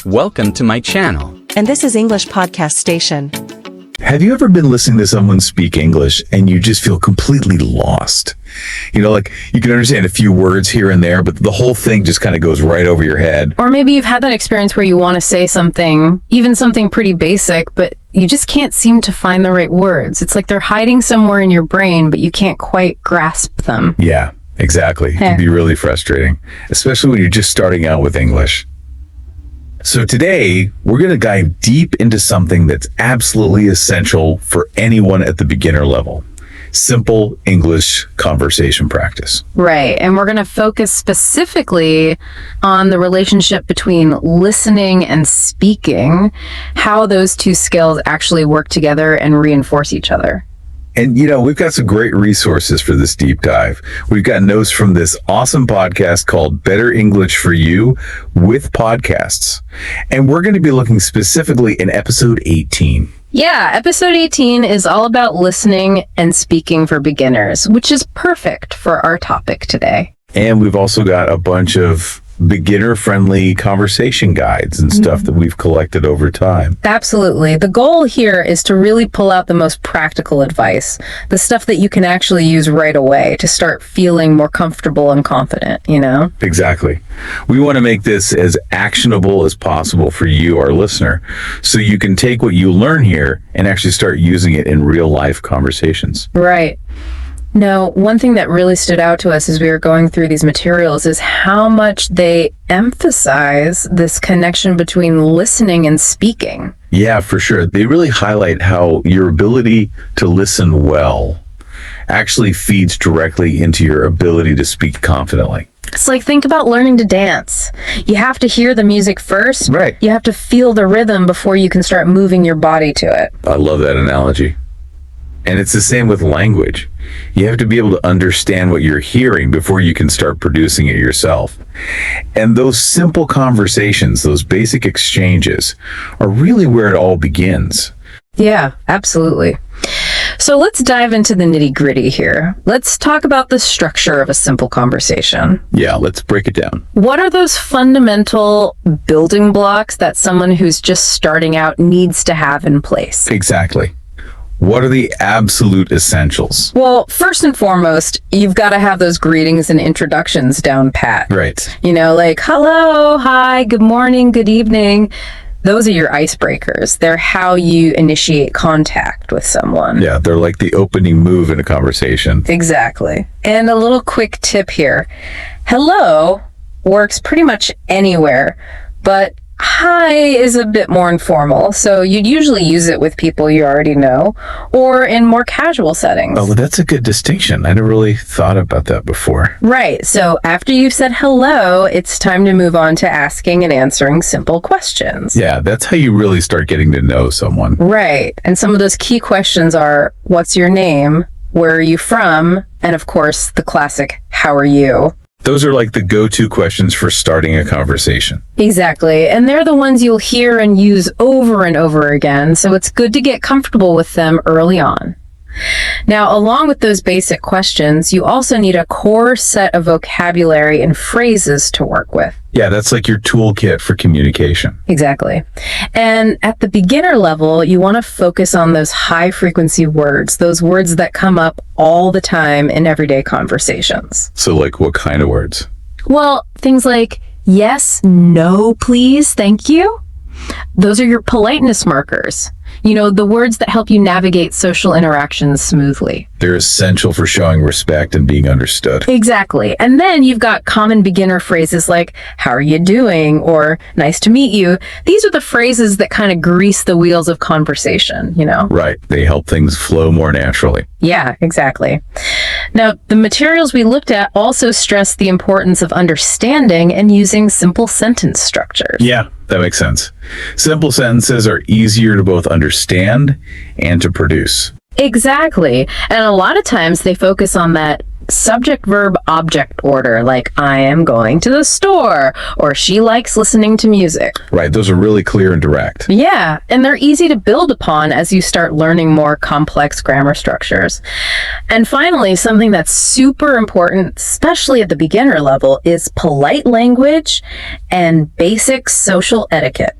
Welcome to my channel. And this is English Podcast Station. Have you ever been listening to someone speak English and you just feel completely lost? You know, like you can understand a few words here and there, but the whole thing just kind of goes right over your head. Or maybe you've had that experience where you want to say something, even something pretty basic, but you just can't seem to find the right words. It's like they're hiding somewhere in your brain, but you can't quite grasp them. Yeah, exactly. It can be really frustrating, especially when you're just starting out with English. So today, we're going to dive deep into something that's absolutely essential for anyone at the beginner level. Simple English conversation practice. Right. And we're going to focus specifically on the relationship between listening and speaking, how those two skills actually work together and reinforce each other. And, you know, we've got some great resources for this deep dive. We've got notes from this awesome podcast called Better English for You with Podcasts. And we're going to be looking specifically in episode 18. Yeah, episode 18 is all about listening and speaking for beginners, which is perfect for our topic today. And we've also got a bunch of beginner-friendly conversation guides and stuff that we've collected over time. Absolutely. The goal here is to really pull out the most practical advice, the stuff that you can actually use right away to start feeling more comfortable and confident, you know? Exactly. We want to make this as actionable as possible for you, our listener, so you can take what you learn here and actually start using it in real-life conversations. Right. Now, one thing that really stood out to us as we were going through these materials is how much they emphasize this connection between listening and speaking. Yeah, for sure. They really highlight how your ability to listen well actually feeds directly into your ability to speak confidently. It's like, think about learning to dance. You have to hear the music first. Right. You have to feel the rhythm before you can start moving your body to it. I love that analogy. And it's the same with language. You have to be able to understand what you're hearing before you can start producing it yourself. And those simple conversations, those basic exchanges, are really where it all begins. Yeah, absolutely. So let's dive into the nitty-gritty here. Let's talk about the structure of a simple conversation. Yeah, let's break it down. What are those fundamental building blocks that someone who's just starting out needs to have in place? Exactly. What are the absolute essentials? Well, first and foremost, you've got to have those greetings and introductions down pat. Right. You know, like, hello, hi, good morning, good evening. Those are your icebreakers. They're how you initiate contact with someone. Yeah, they're like the opening move in a conversation. Exactly. And a little quick tip here. Hello works pretty much anywhere, but hi is a bit more informal, so you'd usually use it with people you already know, or in more casual settings. Oh, well, that's a good distinction. I never really thought about that before. Right, so after you've said hello, it's time to move on to asking and answering simple questions. Yeah, that's how you really start getting to know someone. Right, and some of those key questions are, what's your name? Where are you from? And of course, the classic, how are you? Those are like the go-to questions for starting a conversation. Exactly. And they're the ones you'll hear and use over and over again, so it's good to get comfortable with them early on. Now, along with those basic questions, you also need a core set of vocabulary and phrases to work with. Yeah, that's like your toolkit for communication. Exactly. And at the beginner level, you want to focus on those high-frequency words, those words that come up all the time in everyday conversations. So like what kind of words? Well, things like yes, no, please, thank you. Those are your politeness markers. You know, the words that help you navigate social interactions smoothly. They're essential for showing respect and being understood. Exactly. And then you've got common beginner phrases like, how are you doing? Or nice to meet you. These are the phrases that kind of grease the wheels of conversation, you know? Right. They help things flow more naturally. Yeah, exactly. Now, the materials we looked at also stress the importance of understanding and using simple sentence structures. Yeah, that makes sense. Simple sentences are easier to both understand and to produce. Exactly. And a lot of times they focus on that subject, verb, object order, like I am going to the store, or she likes listening to music. Right. Those are really clear and direct. Yeah, and they're easy to build upon as you start learning more complex grammar structures. And finally, something that's super important, especially at the beginner level, is polite language and basic social etiquette.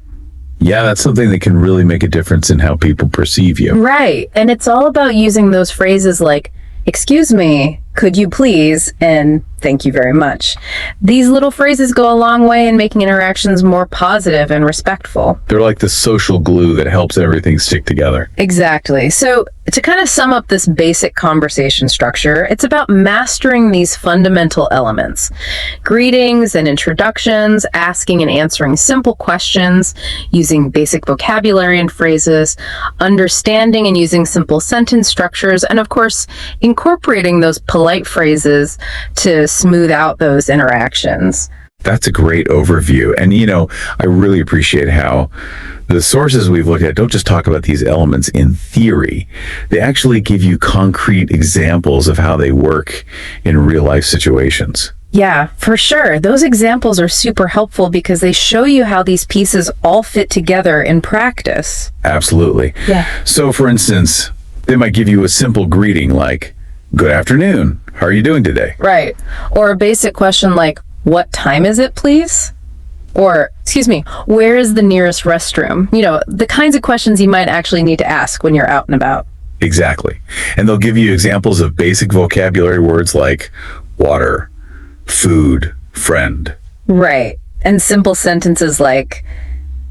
Yeah, that's something that can really make a difference in how people perceive you. Right. And it's all about using those phrases like, excuse me, could you please, and thank you very much. These little phrases go a long way in making interactions more positive and respectful. They're like the social glue that helps everything stick together. Exactly. So to kind of sum up this basic conversation structure, it's about mastering these fundamental elements. Greetings and introductions, asking and answering simple questions, using basic vocabulary and phrases, understanding and using simple sentence structures, and of course, incorporating those polite phrases to smooth out those interactions. That's a great overview. And, I really appreciate how the sources we've looked at don't just talk about these elements in theory. They actually give you concrete examples of how they work in real life situations. Yeah, for sure. Those examples are super helpful because they show you how these pieces all fit together in practice. Absolutely. Yeah. So, for instance, they might give you a simple greeting like, good afternoon. How are you doing today? Right. Or a basic question like, what time is it, please? Or, excuse me, where is the nearest restroom? The kinds of questions you might actually need to ask when you're out and about. Exactly. And they'll give you examples of basic vocabulary words like water, food, friend. Right. And simple sentences like,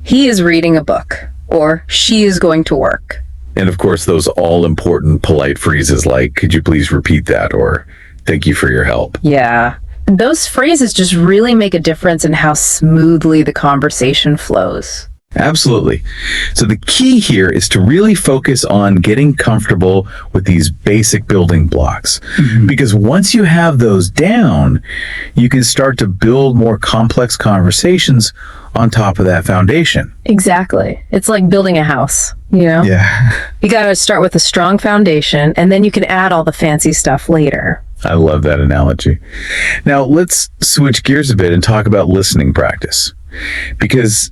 he is reading a book, or she is going to work. And of course, those all-important polite phrases like, could you please repeat that? Or, thank you for your help. Yeah. Those phrases just really make a difference in how smoothly the conversation flows. Absolutely. So the key here is to really focus on getting comfortable with these basic building blocks. Mm-hmm. Because once you have those down, you can start to build more complex conversations on top of that foundation. Exactly. It's like building a house, Yeah. You got to start with a strong foundation, and then you can add all the fancy stuff later. I love that analogy. Now, let's switch gears a bit and talk about listening practice. Because,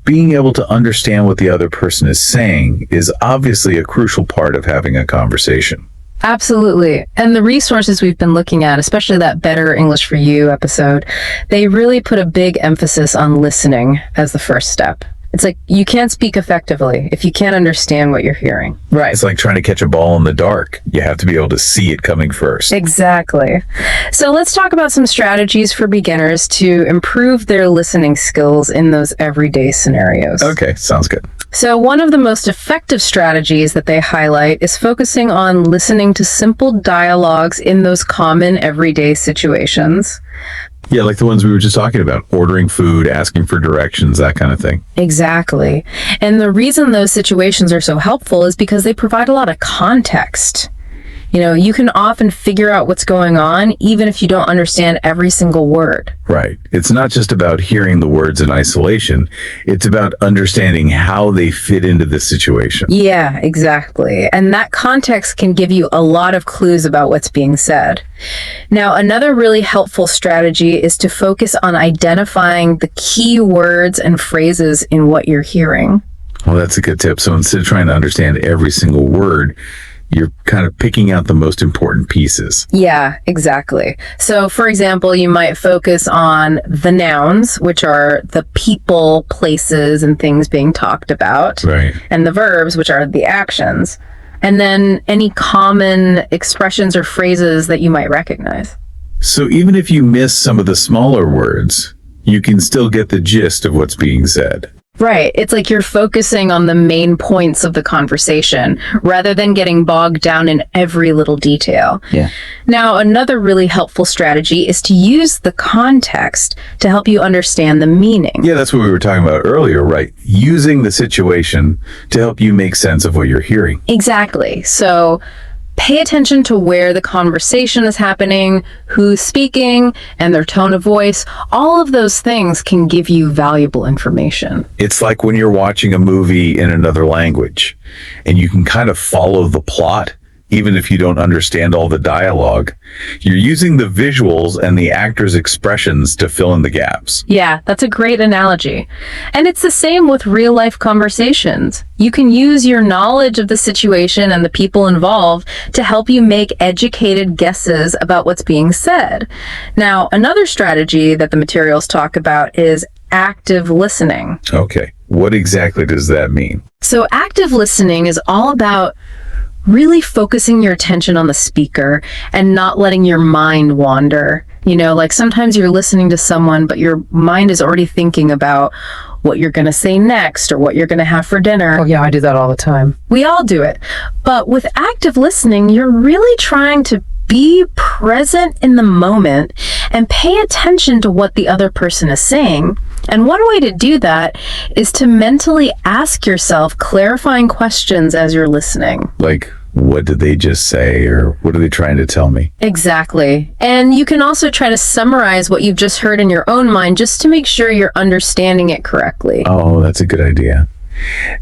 being able to understand what the other person is saying is obviously a crucial part of having a conversation. Absolutely. And the resources we've been looking at, especially that Better English for You episode, they really put a big emphasis on listening as the first step. It's like you can't speak effectively if you can't understand what you're hearing. Right. It's like trying to catch a ball in the dark. You have to be able to see it coming first. Exactly. So let's talk about some strategies for beginners to improve their listening skills in those everyday scenarios. Okay, sounds good. So one of the most effective strategies that they highlight is focusing on listening to simple dialogues in those common everyday situations. Yeah, like the ones we were just talking about, ordering food, asking for directions, that kind of thing. Exactly. And the reason those situations are so helpful is because they provide a lot of context. You can often figure out what's going on, even if you don't understand every single word. Right. It's not just about hearing the words in isolation. It's about understanding how they fit into the situation. Yeah, exactly. And that context can give you a lot of clues about what's being said. Now, another really helpful strategy is to focus on identifying the key words and phrases in what you're hearing. Well, that's a good tip. So instead of trying to understand every single word, you're kind of picking out the most important pieces. Yeah, exactly. So, for example, you might focus on the nouns, which are the people, places, and things being talked about. Right. And the verbs, which are the actions. And then any common expressions or phrases that you might recognize. So even if you miss some of the smaller words, you can still get the gist of what's being said. Right. It's like you're focusing on the main points of the conversation rather than getting bogged down in every little detail. Yeah. Now, another really helpful strategy is to use the context to help you understand the meaning. Yeah, that's what we were talking about earlier, right? Using the situation to help you make sense of what you're hearing. Exactly. So pay attention to where the conversation is happening, who's speaking, and their tone of voice. All of those things can give you valuable information. It's like when you're watching a movie in another language and you can kind of follow the plot. even if you don't understand all the dialogue. You're using the visuals and the actors' expressions to fill in the gaps. Yeah, that's a great analogy. And it's the same with real life conversations. You can use your knowledge of the situation and the people involved to help you make educated guesses about what's being said. Now, another strategy that the materials talk about is active listening. Okay, what exactly does that mean? So active listening is all about really focusing your attention on the speaker and not letting your mind wander. You know, like sometimes you're listening to someone, but your mind is already thinking about what you're going to say next or what you're going to have for dinner. Oh, yeah, I do that all the time. We all do it. But with active listening, you're really trying to be present in the moment and pay attention to what the other person is saying. And one way to do that is to mentally ask yourself clarifying questions as you're listening. Like, what did they just say, or what are they trying to tell me? Exactly. And you can also try to summarize what you've just heard in your own mind just to make sure you're understanding it correctly. Oh, that's a good idea.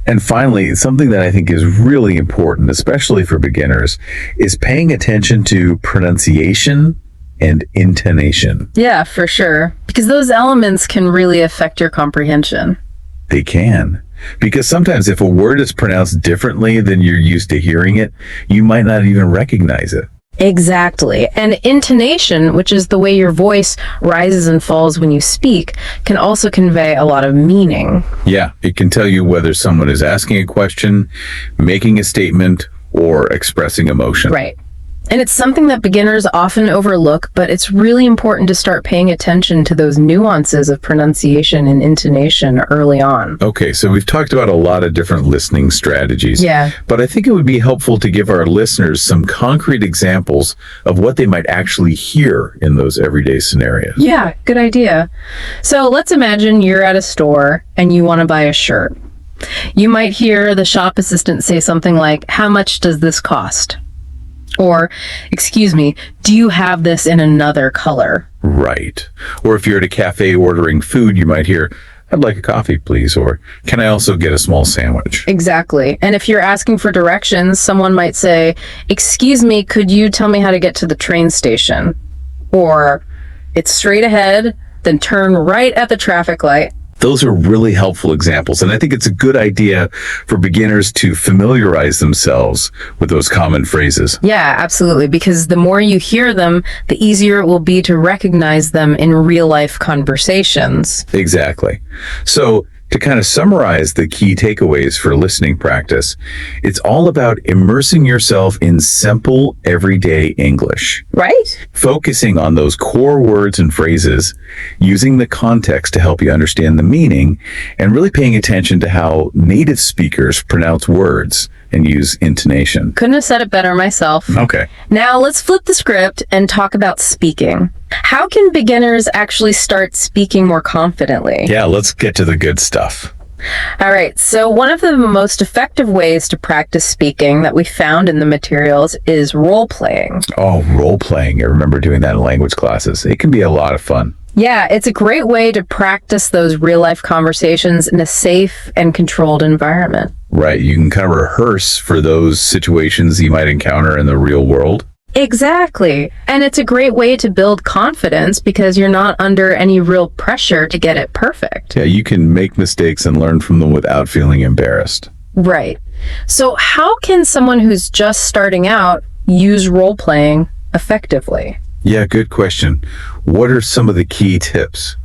And finally, something that I think is really important, especially for beginners, is paying attention to pronunciation and intonation. Yeah, for sure. Because those elements can really affect your comprehension. They can. Because sometimes if a word is pronounced differently than you're used to hearing it, you might not even recognize it. Exactly. And intonation, which is the way your voice rises and falls when you speak, can also convey a lot of meaning. Yeah, it can tell you whether someone is asking a question, making a statement, or expressing emotion. Right. And it's something that beginners often overlook, but it's really important to start paying attention to those nuances of pronunciation and intonation early on. Okay, so we've talked about a lot of different listening strategies. Yeah. But I think it would be helpful to give our listeners some concrete examples of what they might actually hear in those everyday scenarios. Yeah, good idea. So let's imagine you're at a store and you want to buy a shirt. You might hear the shop assistant say something like, "How much does this cost?" Or, "Excuse me, do you have this in another color?" Right. Or if you're at a cafe ordering food, you might hear, "I'd like a coffee, please," or "Can I also get a small sandwich?" Exactly. And if you're asking for directions, someone might say, "Excuse me, could you tell me how to get to the train station?" Or, "It's straight ahead, then turn right at the traffic light." Those are really helpful examples, and I think it's a good idea for beginners to familiarize themselves with those common phrases. Yeah, absolutely. Because the more you hear them, the easier it will be to recognize them in real life conversations. Exactly. So, to kind of summarize the key takeaways for listening practice, it's all about immersing yourself in simple, everyday English. Right? Focusing on those core words and phrases, using the context to help you understand the meaning, and really paying attention to how native speakers pronounce words and use intonation. Couldn't have said it better myself. Okay. Now let's flip the script and talk about speaking. How can beginners actually start speaking more confidently? Yeah, let's get to the good stuff. All right, so one of the most effective ways to practice speaking that we found in the materials is role playing. Oh, role playing. I remember doing that in language classes. It can be a lot of fun. Yeah, it's a great way to practice those real life conversations in a safe and controlled environment. Right. You can kind of rehearse for those situations you might encounter in the real world. Exactly. And it's a great way to build confidence because you're not under any real pressure to get it perfect. Yeah, you can make mistakes and learn from them without feeling embarrassed. Right. So how can someone who's just starting out use role playing effectively? Yeah, good question. What are some of the key tips?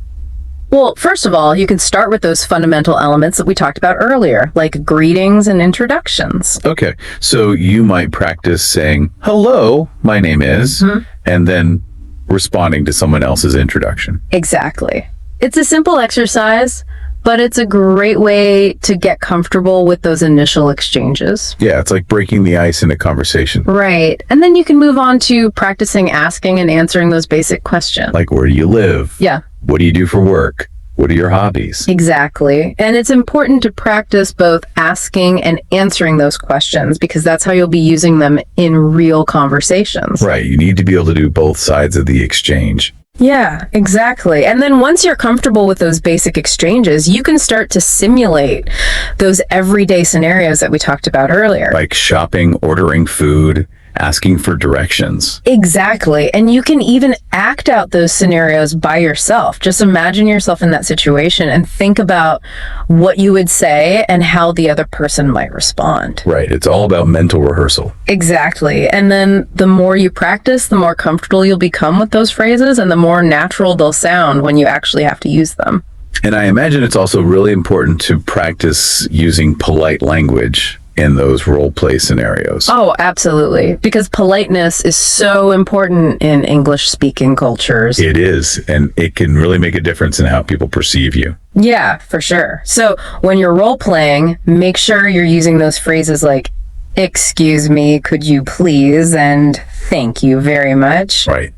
Well, first of all, you can start with those fundamental elements that we talked about earlier, like greetings and introductions. Okay, so you might practice saying, "Hello, my name is," and then responding to someone else's introduction. Exactly. It's a simple exercise, but it's a great way to get comfortable with those initial exchanges. Yeah, it's like breaking the ice in a conversation. Right. And then you can move on to practicing asking and answering those basic questions. Like, where do you live? Yeah. What do you do for work? What are your hobbies? Exactly. And it's important to practice both asking and answering those questions because that's how you'll be using them in real conversations. Right, you need to be able to do both sides of the exchange. Yeah, exactly. And then once you're comfortable with those basic exchanges, you can start to simulate those everyday scenarios that we talked about earlier. Like shopping, ordering food, asking for directions. Exactly. And you can even act out those scenarios by yourself. Just imagine yourself in that situation and think about what you would say and how the other person might respond. Right. It's all about mental rehearsal. Exactly. And then the more you practice, the more comfortable you'll become with those phrases and the more natural they'll sound when you actually have to use them. And I imagine it's also really important to practice using polite language in those role play scenarios. Oh, absolutely. Because politeness is so important in English speaking cultures. It is. And it can really make a difference in how people perceive you. Yeah, for sure. So when you're role playing, make sure you're using those phrases like, excuse me, could you please, and thank you very much. Right.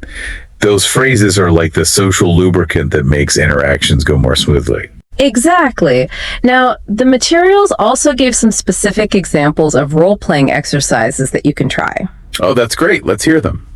Those phrases are like the social lubricant that makes interactions go more smoothly. Exactly. Now, the materials also gave some specific examples of role-playing exercises that you can try. Oh, that's great. Let's hear them.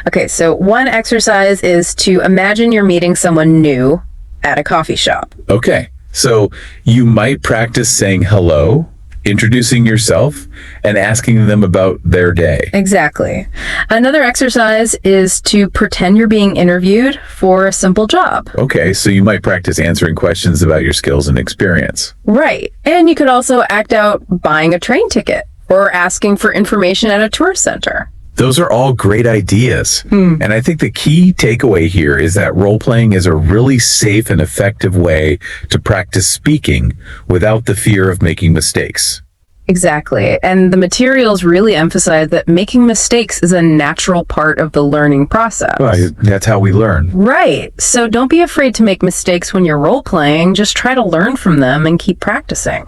Okay, so one exercise is to imagine you're meeting someone new at a coffee shop. Okay. So you might practice saying hello, introducing yourself, and asking them about their day. Exactly. Another exercise is to pretend you're being interviewed for a simple job. Okay, so you might practice answering questions about your skills and experience. Right. And you could also act out buying a train ticket or asking for information at a tourist center. Those are all great ideas. And I think the key takeaway here is that role-playing is a really safe and effective way to practice speaking without the fear of making mistakes. Exactly. And the materials really emphasize that making mistakes is a natural part of the learning process. Well, that's how we learn. Right. So don't be afraid to make mistakes when you're role-playing. Just try to learn from them and keep practicing.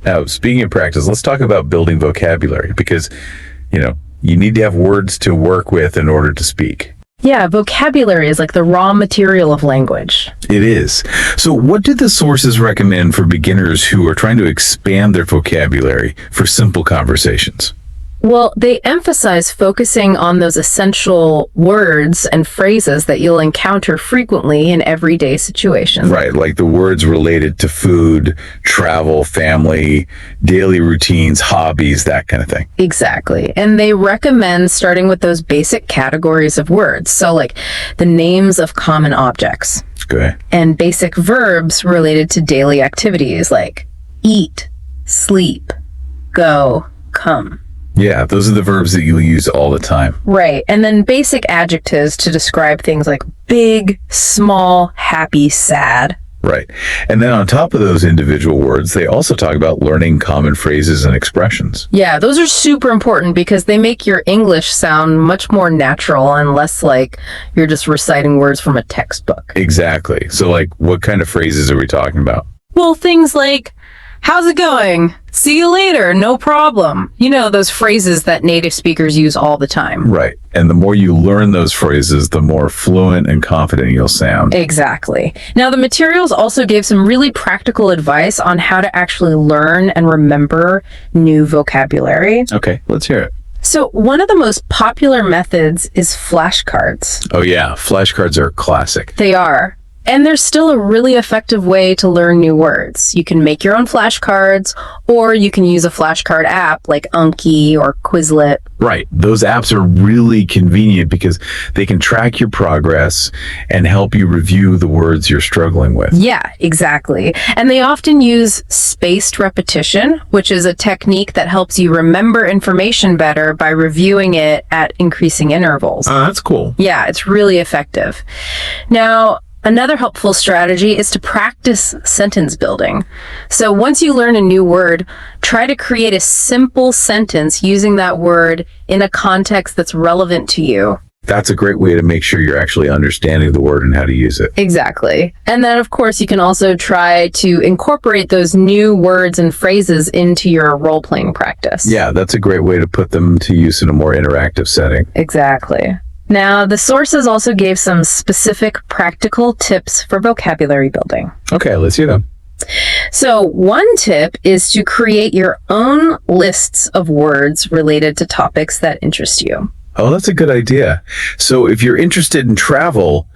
Now, speaking of practice, let's talk about building vocabulary because, you need to have words to work with in order to speak. Yeah, vocabulary is like the raw material of language. It is. So what do the sources recommend for beginners who are trying to expand their vocabulary for simple conversations? Well, they emphasize focusing on those essential words and phrases that you'll encounter frequently in everyday situations. Right, like the words related to food, travel, family, daily routines, hobbies, that kind of thing. Exactly. And they recommend starting with those basic categories of words. So like the names of common objects. Okay. And basic verbs related to daily activities like eat, sleep, go, come. Yeah, those are the verbs that you'll use all the time. Right. And then basic adjectives to describe things like big, small, happy, sad. Right. And then on top of those individual words, they also talk about learning common phrases and expressions. Yeah, those are super important because they make your English sound much more natural and less like you're just reciting words from a textbook. Exactly. So like, what kind of phrases are we talking about? Well, things like, how's it going? See you later, no problem. You know, those phrases that native speakers use all the time. Right. And the more you learn those phrases, the more fluent and confident you'll sound. Exactly. Now, the materials also gave some really practical advice on how to actually learn and remember new vocabulary. Okay, let's hear it. So one of the most popular methods is flashcards. Oh yeah, flashcards are classic. They are. And there's still a really effective way to learn new words. You can make your own flashcards, or you can use a flashcard app like Anki or Quizlet. Right. Those apps are really convenient because they can track your progress and help you review the words you're struggling with. Yeah, exactly. And they often use spaced repetition, which is a technique that helps you remember information better by reviewing it at increasing intervals. That's cool. Yeah, it's really effective. Now, another helpful strategy is to practice sentence building. So once you learn a new word, try to create a simple sentence using that word in a context that's relevant to you. That's a great way to make sure you're actually understanding the word and how to use it. Exactly. And then, of course, you can also try to incorporate those new words and phrases into your role-playing practice. Yeah, that's a great way to put them to use in a more interactive setting. Exactly. Now, the sources also gave some specific practical tips for vocabulary building. Okay, let's hear them. So one tip is to create your own lists of words related to topics that interest you. Oh, that's a good idea. So if you're interested in travel,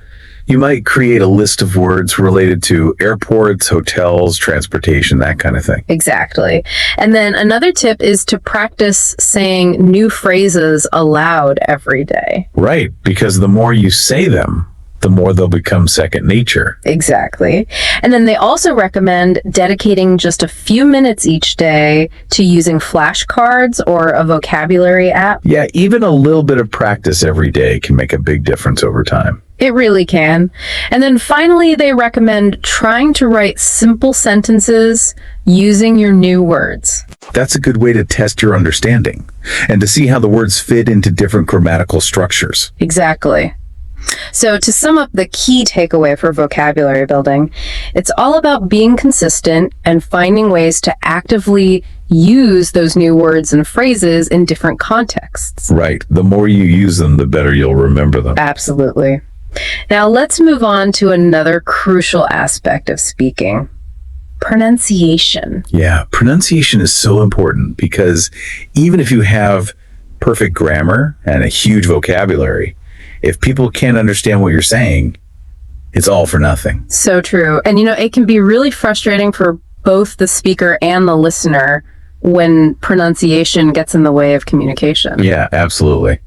You might create a list of words related to airports, hotels, transportation, that kind of thing. Exactly. And then another tip is to practice saying new phrases aloud every day. Right, because the more you say them, the more they'll become second nature. Exactly. And then they also recommend dedicating just a few minutes each day to using flashcards or a vocabulary app. Yeah, even a little bit of practice every day can make a big difference over time. It really can. And then finally, they recommend trying to write simple sentences using your new words. That's a good way to test your understanding and to see how the words fit into different grammatical structures. Exactly. So to sum up the key takeaway for vocabulary building, it's all about being consistent and finding ways to actively use those new words and phrases in different contexts. Right. The more you use them, the better you'll remember them. Absolutely. Now let's move on to another crucial aspect of speaking. Pronunciation. Yeah, pronunciation is so important because even if you have perfect grammar and a huge vocabulary, if people can't understand what you're saying, it's all for nothing. So true. And it can be really frustrating for both the speaker and the listener when pronunciation gets in the way of communication. Yeah, absolutely.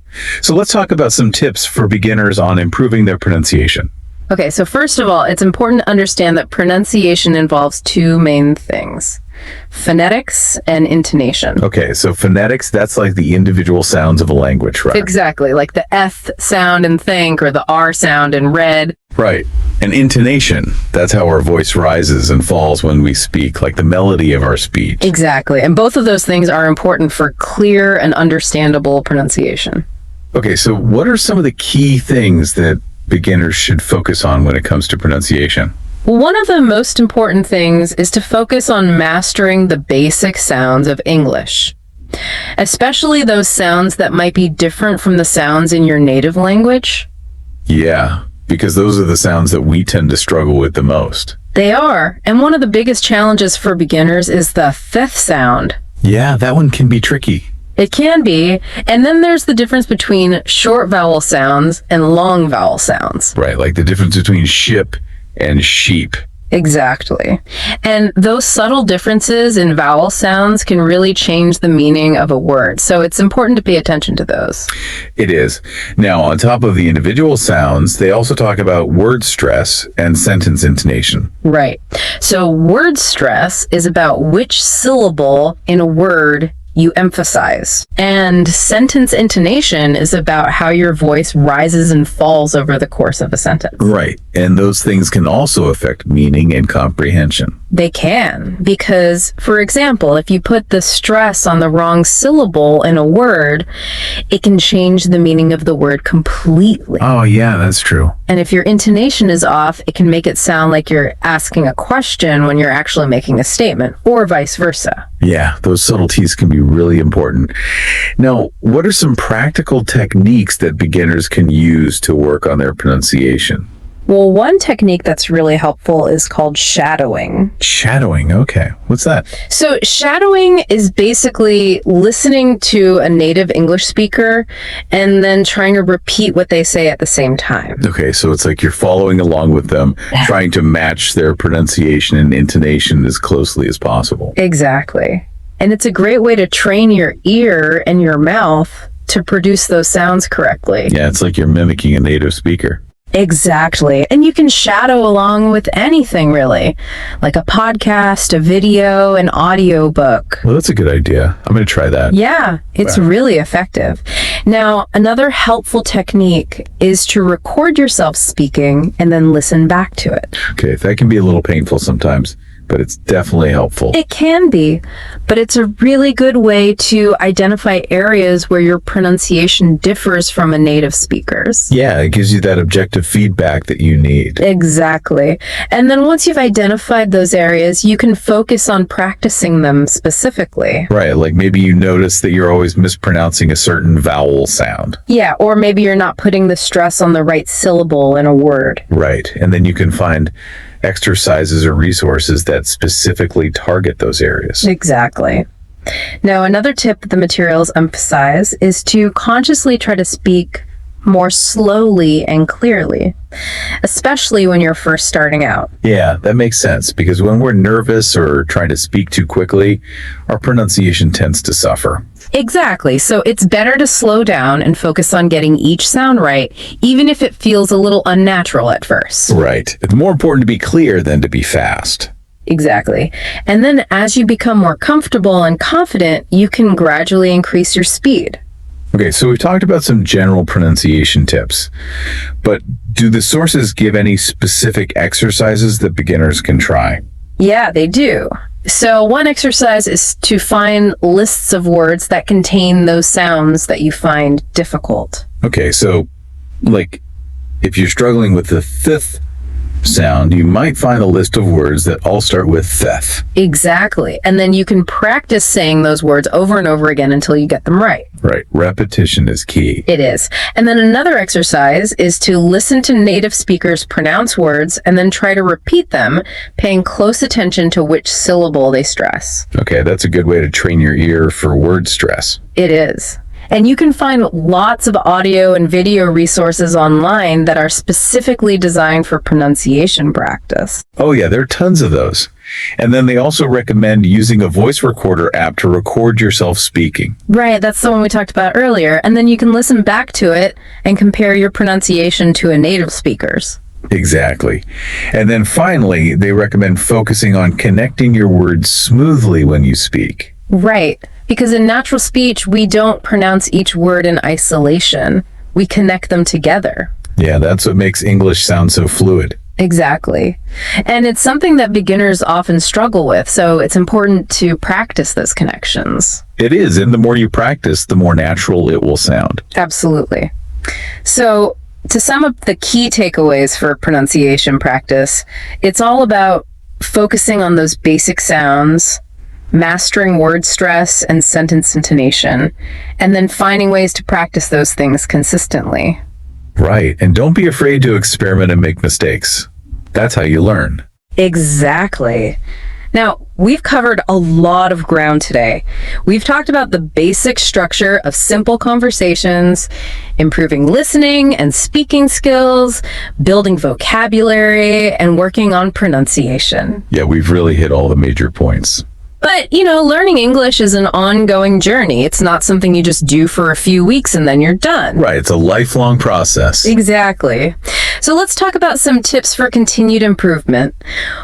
So let's talk about some tips for beginners on improving their pronunciation. Okay, so first of all, it's important to understand that pronunciation involves two main things: phonetics and intonation. Okay, so phonetics, that's like the individual sounds of a language, right? Exactly, like the th sound in think or the r sound in read. Right. And intonation, that's how our voice rises and falls when we speak, like the melody of our speech. Exactly, and both of those things are important for clear and understandable pronunciation. Okay, so what are some of the key things that beginners should focus on when it comes to pronunciation? One of the most important things is to focus on mastering the basic sounds of English, especially those sounds that might be different from the sounds in your native language. Yeah, because those are the sounds that we tend to struggle with the most. They are, and one of the biggest challenges for beginners is the th sound. Yeah, that one can be tricky. It can be, and then there's the difference between short vowel sounds and long vowel sounds. Right, like the difference between ship and sheep. Exactly. And those subtle differences in vowel sounds can really change the meaning of a word. So it's important to pay attention to those. It is. Now, on top of the individual sounds, they also talk about word stress and sentence intonation. Right. So word stress is about which syllable in a word you emphasize. And sentence intonation is about how your voice rises and falls over the course of a sentence. Right. And those things can also affect meaning and comprehension. They can, because, for example, if you put the stress on the wrong syllable in a word, it can change the meaning of the word completely. Oh, yeah, that's true. And if your intonation is off, it can make it sound like you're asking a question when you're actually making a statement, or vice versa. Yeah, those subtleties can be really important. Now, what are some practical techniques that beginners can use to work on their pronunciation? Well, one technique that's really helpful is called shadowing. Shadowing, okay. What's that? So shadowing is basically listening to a native English speaker and then trying to repeat what they say at the same time. Okay, so it's like you're following along with them, trying to match their pronunciation and intonation as closely as possible. Exactly. And it's a great way to train your ear and your mouth to produce those sounds correctly. Yeah, it's like you're mimicking a native speaker. Exactly. And you can shadow along with anything, really, like a podcast, a video, an audio book. Well, that's a good idea. I'm going to try that. Yeah, it's really effective. Now, another helpful technique is to record yourself speaking and then listen back to it. Okay, that can be a little painful sometimes, but it's definitely helpful. It can be, but it's a really good way to identify areas where your pronunciation differs from a native speaker's. Yeah, it gives you that objective feedback that you need. Exactly. And then once you've identified those areas, you can focus on practicing them specifically. Right, like maybe you notice that you're always mispronouncing a certain vowel sound. Yeah, or maybe you're not putting the stress on the right syllable in a word. Right, and then you can find exercises or resources that specifically target those areas. Exactly. Now, another tip the materials emphasize is to consciously try to speak more slowly and clearly, especially when you're first starting out. Yeah, that makes sense because when we're nervous or trying to speak too quickly, our pronunciation tends to suffer. Exactly. So it's better to slow down and focus on getting each sound right, even if it feels a little unnatural at first. Right. It's more important to be clear than to be fast. Exactly. And then as you become more comfortable and confident, you can gradually increase your speed. Okay, so we've talked about some general pronunciation tips, but do the sources give any specific exercises that beginners can try? Yeah, they do. So one exercise is to find lists of words that contain those sounds that you find difficult. Okay, so like if you're struggling with the th sound, you might find a list of words that all start with theth. Exactly. And then you can practice saying those words over and over again until you get them right. Right. Repetition is key. It is. And then another exercise is to listen to native speakers pronounce words and then try to repeat them, paying close attention to which syllable they stress. Okay, that's a good way to train your ear for word stress. It is. And you can find lots of audio and video resources online that are specifically designed for pronunciation practice. Oh yeah, there are tons of those. And then they also recommend using a voice recorder app to record yourself speaking. Right, that's the one we talked about earlier. And then you can listen back to it and compare your pronunciation to a native speaker's. Exactly. And then finally, they recommend focusing on connecting your words smoothly when you speak. Right, because in natural speech, we don't pronounce each word in isolation. We connect them together. Yeah, that's what makes English sound so fluid. Exactly. And it's something that beginners often struggle with, so it's important to practice those connections. It is, and the more you practice, the more natural it will sound. Absolutely. So, to sum up the key takeaways for pronunciation practice, it's all about focusing on those basic sounds, mastering word stress and sentence intonation, and then finding ways to practice those things consistently. Right, and don't be afraid to experiment and make mistakes. That's how you learn. Exactly. Now, we've covered a lot of ground today. We've talked about the basic structure of simple conversations, improving listening and speaking skills, building vocabulary, and working on pronunciation. Yeah, we've really hit all the major points. But, learning English is an ongoing journey. It's not something you just do for a few weeks and then you're done. Right, it's a lifelong process. Exactly. So let's talk about some tips for continued improvement.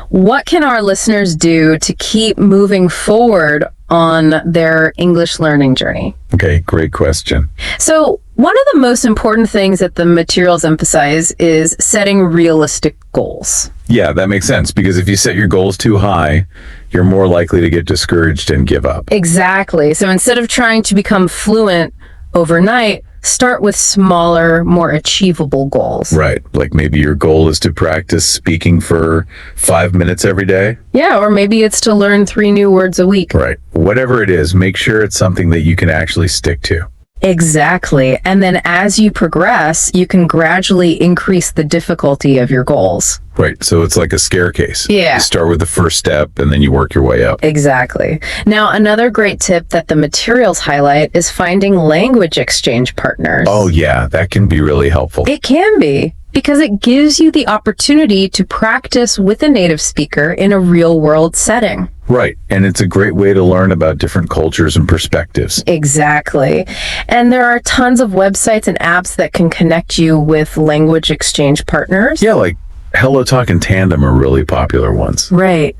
What can our listeners do to keep moving forward on their English learning journey? Okay, great question. So one of the most important things that the materials emphasize is setting realistic goals. Yeah, that makes sense because if you set your goals too high, you're more likely to get discouraged and give up. Exactly. So instead of trying to become fluent overnight, start with smaller, more achievable goals. Right. Like maybe your goal is to practice speaking for 5 minutes every day. Yeah, or maybe it's to learn 3 new words a week. Right. Whatever it is, make sure it's something that you can actually stick to. Exactly. And then as you progress, you can gradually increase the difficulty of your goals. Right. So it's like a staircase. Yeah. You start with the first step and then you work your way up. Exactly. Now, another great tip that the materials highlight is finding language exchange partners. Oh, yeah. That can be really helpful. It can be, because it gives you the opportunity to practice with a native speaker in a real-world setting. Right. And it's a great way to learn about different cultures and perspectives. Exactly. And there are tons of websites and apps that can connect you with language exchange partners. Yeah, like Hello Talk and Tandem are really popular ones. Right.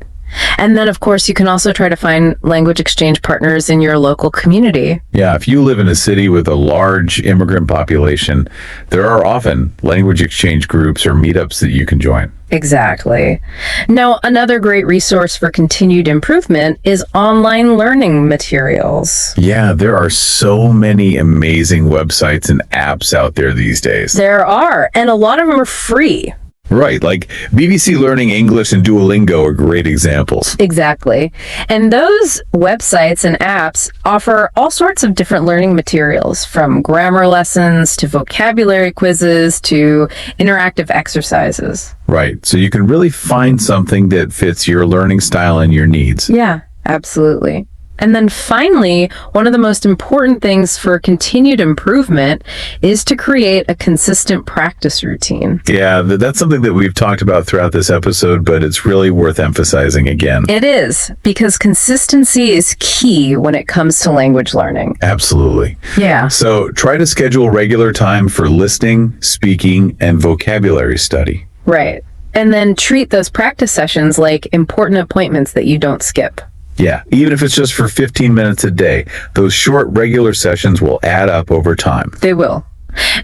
And then, of course, you can also try to find language exchange partners in your local community. Yeah, if you live in a city with a large immigrant population, there are often language exchange groups or meetups that you can join. Exactly. Now, another great resource for continued improvement is online learning materials. Yeah, there are so many amazing websites and apps out there these days. There are, and a lot of them are free. Right, like BBC Learning English and Duolingo are great examples. Exactly. And those websites and apps offer all sorts of different learning materials, from grammar lessons to vocabulary quizzes to interactive exercises. Right, so you can really find something that fits your learning style and your needs. Yeah, absolutely. And then finally, one of the most important things for continued improvement is to create a consistent practice routine. Yeah, that's something that we've talked about throughout this episode, but it's really worth emphasizing again. It is, because consistency is key when it comes to language learning. Absolutely. Yeah. So try to schedule regular time for listening, speaking, and vocabulary study. Right. And then treat those practice sessions like important appointments that you don't skip. Yeah, even if it's just for 15 minutes a day, those short regular sessions will add up over time. They will.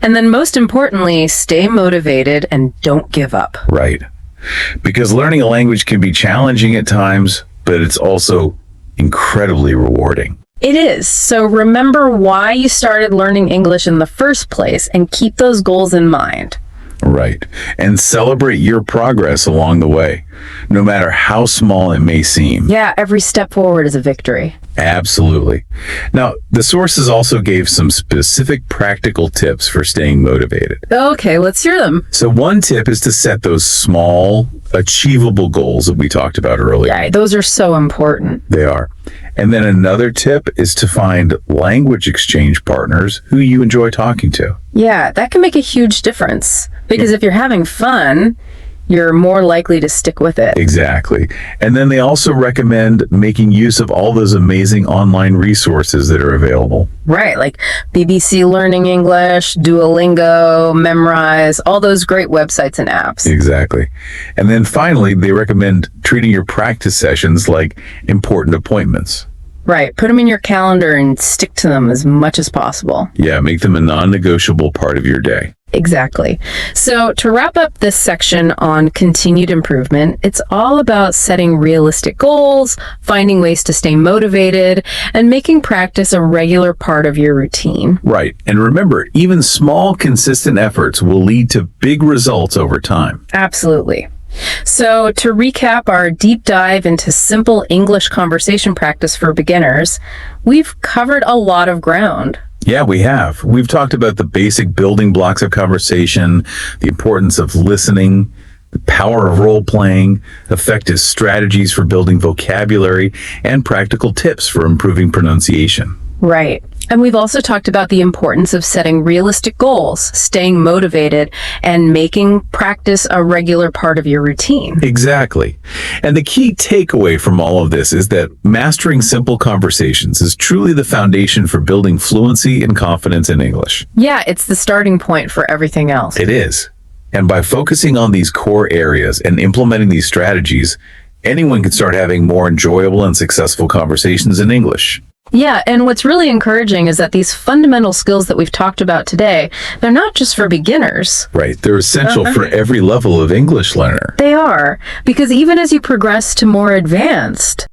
And then most importantly, stay motivated and don't give up. Right. Because learning a language can be challenging at times, but it's also incredibly rewarding. It is. So remember why you started learning English in the first place and keep those goals in mind. Right. And celebrate your progress along the way, no matter how small it may seem. Yeah, every step forward is a victory. Absolutely. Now, the sources also gave some specific practical tips for staying motivated. Okay, let's hear them. So one tip is to set those small, achievable goals that we talked about earlier. Yeah, those are so important. They are. And then another tip is to find language exchange partners who you enjoy talking to. Yeah, that can make a huge difference. Because if you're having fun, you're more likely to stick with it. Exactly. And then they also recommend making use of all those amazing online resources that are available. Right, like BBC Learning English, Duolingo, Memrise, all those great websites and apps. Exactly. And then finally, they recommend treating your practice sessions like important appointments. Right, put them in your calendar and stick to them as much as possible. Yeah, make them a non-negotiable part of your day. Exactly. So to wrap up this section on continued improvement, it's all about setting realistic goals, finding ways to stay motivated, and making practice a regular part of your routine. Right. And remember, even small, consistent efforts will lead to big results over time. Absolutely. So to recap our deep dive into simple English conversation practice for beginners, we've covered a lot of ground. Yeah, we have. We've talked about the basic building blocks of conversation, the importance of listening, the power of role-playing, effective strategies for building vocabulary, and practical tips for improving pronunciation. Right. And we've also talked about the importance of setting realistic goals, staying motivated, and making practice a regular part of your routine. Exactly. And the key takeaway from all of this is that mastering simple conversations is truly the foundation for building fluency and confidence in English. Yeah, it's the starting point for everything else. It is. And by focusing on these core areas and implementing these strategies, anyone can start having more enjoyable and successful conversations in English. Yeah, and what's really encouraging is that these fundamental skills that we've talked about today, they're not just for beginners. Right. They're essential for every level of English learner. They are, because even as you progress to more advanced